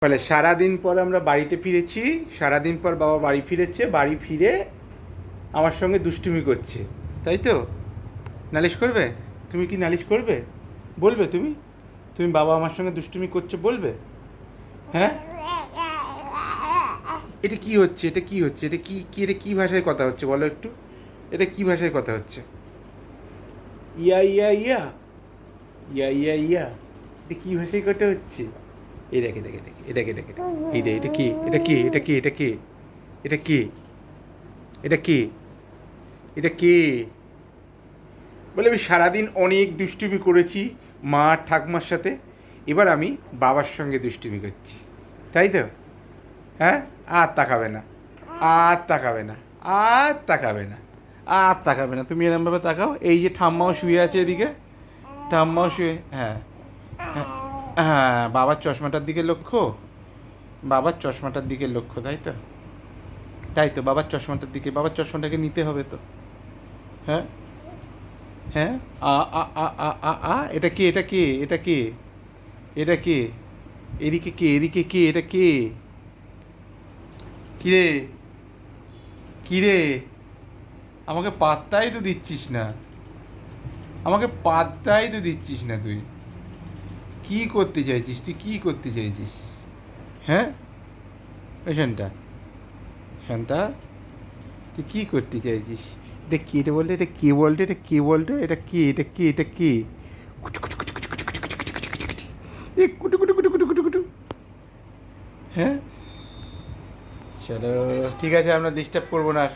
ফলে সারাদিন পর আমরা বাড়িতে ফিরেছি, সারাদিন পর বাবা বাড়ি ফিরেছে, বাড়ি ফিরে আমার সঙ্গে দুষ্টুমি করছে, তাই তো? নালিশ করবে? তুমি কি নালিশ করবে? বলবে তুমি? তুমি বাবা আমার সঙ্গে দুষ্টুমি করছে বলবে? হ্যাঁ, এটা কি হচ্ছে, এটা কি হচ্ছে, এটা কি কি এটা কি ভাষায় কথা হচ্ছে বলো একটু? এটা কি ভাষায় কথা হচ্ছে? ইয়া ইয়া ইয়া ইয়া ইয়া ইয়া এটা কি ভাষায় কথা হচ্ছে? এটাকে এটাকে এটাকে এটাকে এটাকে এটা কি, এটা কি, এটা কি, এটা কি, এটা কি, এটা কি, এটা কি? বলে আমি সারাদিন অনেক দুষ্টুমি করেছি মা ঠাকুমার সাথে, এবার আমি বাবার সঙ্গে দুষ্টুমি করছি, তাই তো? হ্যাঁ, আর তাকাবে না, আর তাকাবে না, আর তাকাবে না, আর তাকাবে না। তুমি এরমভাবে তাকাও, এই যে ঠাম্মাও শুয়ে আছে এদিকে, ঠাম্মাও শুয়ে, হ্যাঁ হ্যাঁ হ্যাঁ, বাবার চশমাটার দিকে লক্ষ্য, বাবার চশমাটার দিকে লক্ষ্য, তাই তো? তাই তো, বাবার চশমাটার দিকে, বাবার চশমাটাকে নিতে হবে তো। হ্যাঁ হ্যাঁ, আ আ আ আ আ আ এটা কে, এটা কে, এটা কে, এটা কে, এদিকে কে, এদিকে কে, এটা কে? কিরে, কিরে, আমাকে পাত্তাই তো দিচ্ছিস না, আমাকে পাত্তাই তো দিচ্ছিস না তুই। কি করতে চাইছিস তুই, কি করতে চাইছিস? হ্যাঁ, ওই শান্তা, শান্তা, তুই কী করতে চাইছিস? এটা কে, এটা বলতে, এটা কে বলতে, এটা কে বলতে, এটা কে, এটা কে, এটা কে? কুটু কুটু কুটু কুটু কুটু কুটু কুটু কুটু কুটু কুটু। এ কুটু কুটু কুটু কুটু কুটু কুটু। হ্যাঁ, চলো, ঠিক আছে, আমরা ডিস্টার্ব করবো না আর।